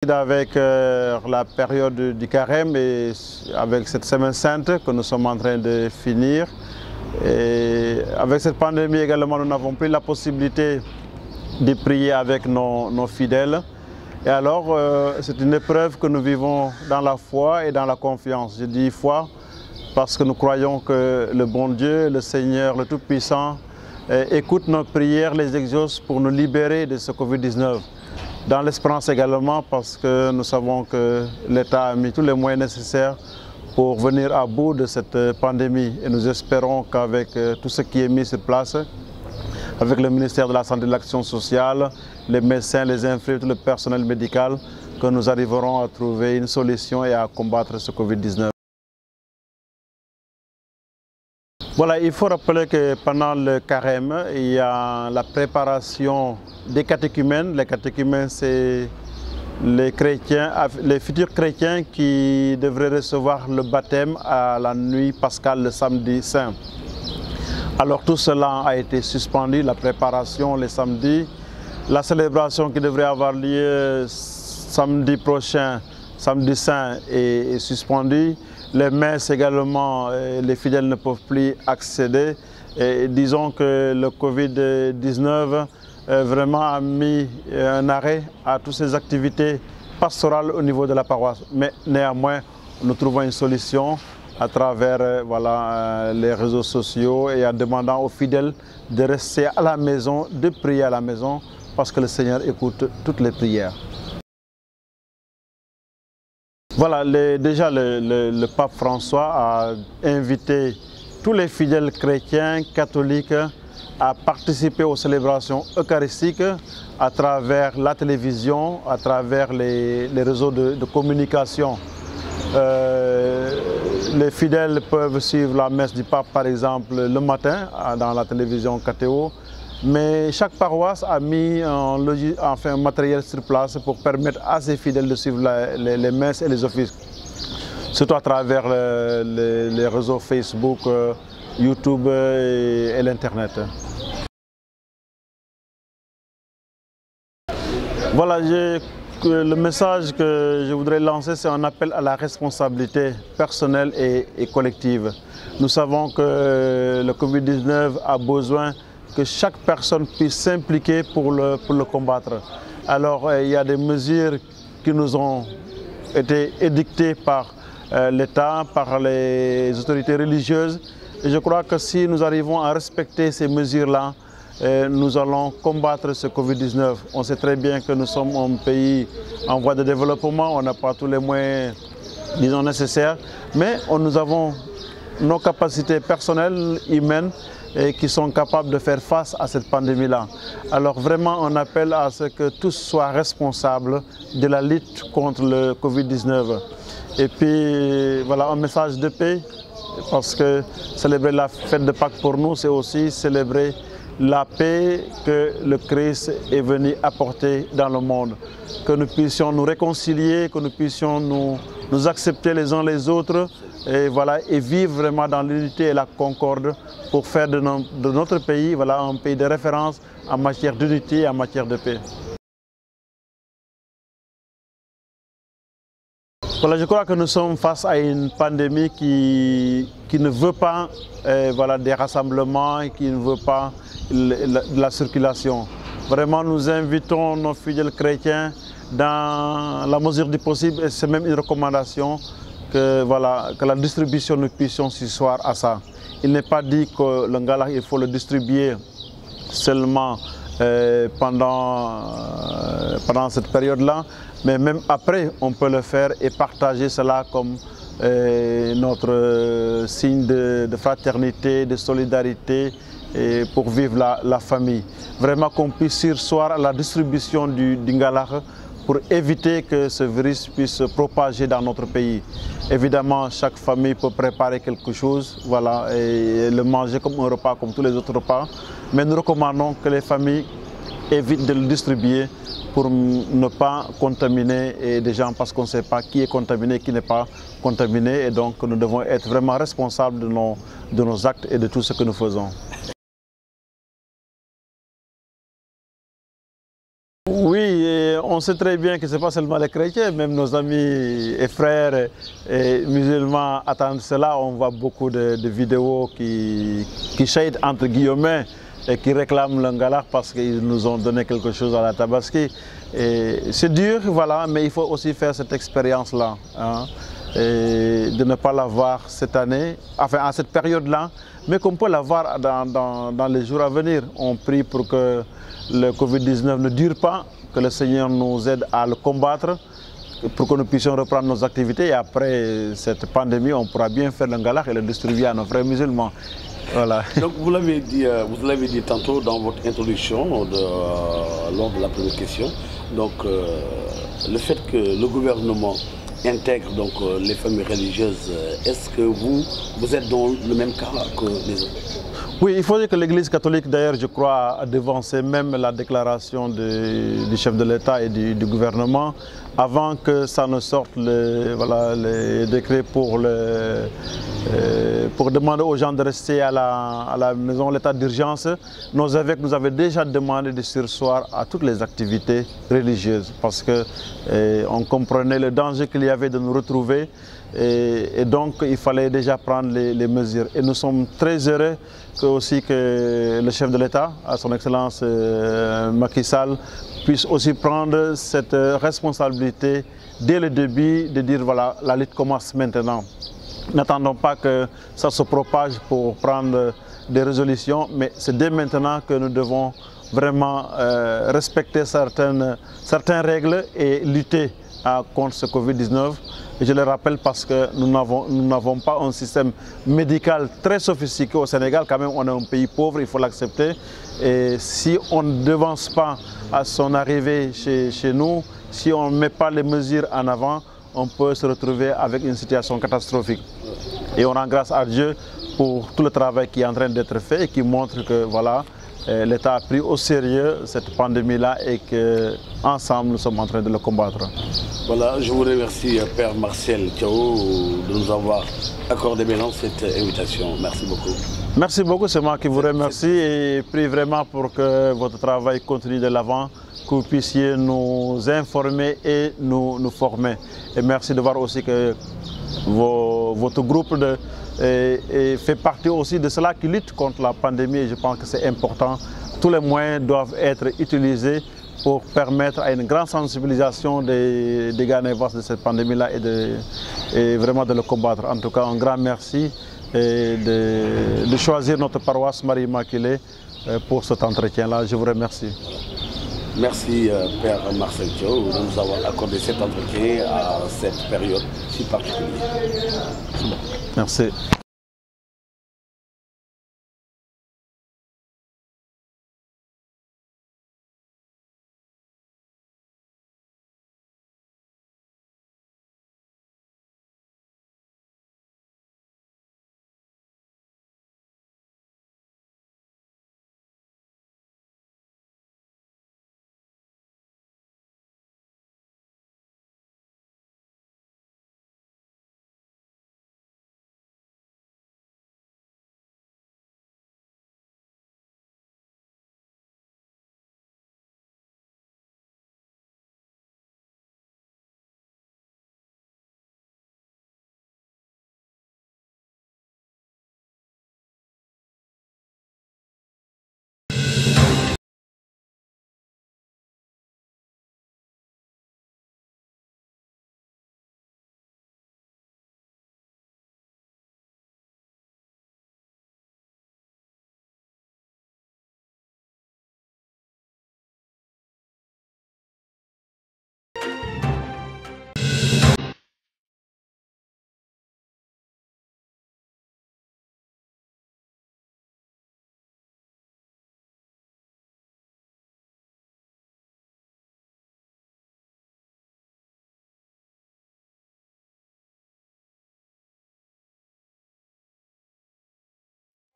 Avec la période du carême et avec cette semaine sainte que nous sommes en train de finir. Et avec cette pandémie également, nous n'avons plus la possibilité de prier avec nos fidèles. Et alors, c'est une épreuve que nous vivons dans la foi et dans la confiance. Je dis foi parce que nous croyons que le bon Dieu, le Seigneur, le Tout-Puissant, écoute nos prières, les exauce pour nous libérer de ce Covid-19. Dans l'espérance également parce que nous savons que l'État a mis tous les moyens nécessaires pour venir à bout de cette pandémie. Et nous espérons qu'avec tout ce qui est mis sur place, avec le ministère de la Santé et de l'Action sociale, les médecins, les infirmiers, tout le personnel médical, que nous arriverons à trouver une solution et à combattre ce Covid-19. Voilà, il faut rappeler que pendant le carême, il y a la préparation des catéchumènes. Les catéchumènes, c'est les chrétiens, les futurs chrétiens qui devraient recevoir le baptême à la nuit pascale, le samedi saint. Alors tout cela a été suspendu, la préparation les samedis, la célébration qui devrait avoir lieu samedi prochain, samedi saint, est suspendue. Les messes également, les fidèles ne peuvent plus accéder. Et disons que le Covid-19 vraiment a mis un arrêt à toutes ces activités pastorales au niveau de la paroisse. Mais néanmoins, nous trouvons une solution à travers les réseaux sociaux et en demandant aux fidèles de rester à la maison, de prier à la maison, parce que le Seigneur écoute toutes les prières. Voilà, déjà le pape François a invité tous les fidèles chrétiens, catholiques, à participer aux célébrations eucharistiques à travers la télévision, à travers les réseaux de communication. Les fidèles peuvent suivre la messe du pape, par exemple, le matin dans la télévision KTO. Mais chaque paroisse a mis un matériel sur place pour permettre à ses fidèles de suivre les messes et les offices. Surtout à travers les réseaux Facebook, YouTube et l'Internet. Voilà, le message que je voudrais lancer, c'est un appel à la responsabilité personnelle et collective. Nous savons que le Covid-19 a besoin que chaque personne puisse s'impliquer pour le combattre. Alors, il y a des mesures qui nous ont été édictées par l'État, par les autorités religieuses. Et je crois que si nous arrivons à respecter ces mesures-là, nous allons combattre ce Covid-19. On sait très bien que nous sommes un pays en voie de développement, on n'a pas tous les moyens, disons, nécessaires, mais nous avons nos capacités personnelles, humaines, et qui sont capables de faire face à cette pandémie-là. Alors vraiment, on appelle à ce que tous soient responsables de la lutte contre le Covid-19. Et puis, voilà, un message de paix, parce que célébrer la fête de Pâques pour nous, c'est aussi célébrer la paix que le Christ est venu apporter dans le monde. Que nous puissions nous réconcilier, que nous puissions nous accepter les uns les autres et vivre vraiment dans l'unité et la concorde pour faire de notre pays un pays de référence en matière d'unité et en matière de paix. Voilà, je crois que nous sommes face à une pandémie qui ne veut pas des rassemblements et qui ne veut pas de la circulation. Vraiment, nous invitons nos fidèles chrétiens dans la mesure du possible, et c'est même une recommandation que la distribution, nous puissions s'y soir à ça. Il n'est pas dit que le ngala, il faut le distribuer seulement pendant cette période-là, mais même après, on peut le faire et partager cela comme notre signe de fraternité, de solidarité, et pour vivre la famille. Vraiment qu'on puisse sursoir à la distribution du ngala pour éviter que ce virus puisse se propager dans notre pays. Évidemment, chaque famille peut préparer quelque chose, et le manger comme un repas, comme tous les autres repas. Mais nous recommandons que les familles évitent de le distribuer pour ne pas contaminer des gens, parce qu'on ne sait pas qui est contaminé, qui n'est pas contaminé. Et donc, nous devons être vraiment responsables de nos actes et de tout ce que nous faisons. Oui, on sait très bien que ce n'est pas seulement les chrétiens, même nos amis et frères et musulmans attendent cela. On voit beaucoup de vidéos qui shade entre guillemets et qui réclament le Ngala parce qu'ils nous ont donné quelque chose à la Tabaski. C'est dur, voilà, mais il faut aussi faire cette expérience-là. Hein, et de ne pas l'avoir cette année, enfin à cette période-là, mais qu'on peut l'avoir dans les jours à venir. On prie pour que le Covid-19 ne dure pas, que le Seigneur nous aide à le combattre, pour que nous puissions reprendre nos activités. Et après cette pandémie, on pourra bien faire le Ngala et le distribuer à nos frères musulmans. Voilà. Donc vous l'avez dit tantôt dans votre introduction, lors de la première question, donc le fait que le gouvernement intègre donc les familles religieuses, est-ce que vous êtes dans le même cas que les autres? Oui, il faut dire que l'Église catholique, d'ailleurs, je crois, a devancé même la déclaration du chef de l'État et du gouvernement avant que ça ne sorte les décrets pour demander aux gens de rester à la maison, l'état d'urgence. Nos évêques nous avaient déjà demandé de surseoir à toutes les activités religieuses parce qu'on comprenait le danger qu'il y avait de nous retrouver et donc il fallait déjà prendre les mesures. Et nous sommes très heureux que le chef de l'État, à son Excellence Macky Sall, puisse aussi prendre cette responsabilité dès le début de dire voilà, la lutte commence maintenant. N'attendons pas que ça se propage pour prendre des résolutions, mais c'est dès maintenant que nous devons vraiment respecter certaines règles et lutter contre ce Covid-19. Et je le rappelle parce que nous n'avons pas un système médical très sophistiqué au Sénégal. Quand même, on est un pays pauvre, il faut l'accepter. Et si on ne devance pas à son arrivée chez nous, si on ne met pas les mesures en avant, on peut se retrouver avec une situation catastrophique. Et on rend grâce à Dieu pour tout le travail qui est en train d'être fait et qui montre que voilà, l'État a pris au sérieux cette pandémie-là et qu'ensemble nous sommes en train de le combattre. Voilà, je vous remercie Père Marcel Thiaw de nous avoir accordé maintenant cette invitation. Merci beaucoup. Merci beaucoup, c'est moi qui vous remercie et prie vraiment pour que votre travail continue de l'avant, que vous puissiez nous informer et nous former. Et merci de voir aussi que votre groupe fait partie aussi de cela qui lutte contre la pandémie et je pense que c'est important. Tous les moyens doivent être utilisés pour permettre à une grande sensibilisation des Ghanéens de cette pandémie-là et vraiment de le combattre. En tout cas, un grand merci et de choisir notre paroisse Marie-Immaculée pour cet entretien-là. Je vous remercie. Merci Père Marcel Thiaw de nous avoir accordé cet entretien à cette période si particulière. Merci.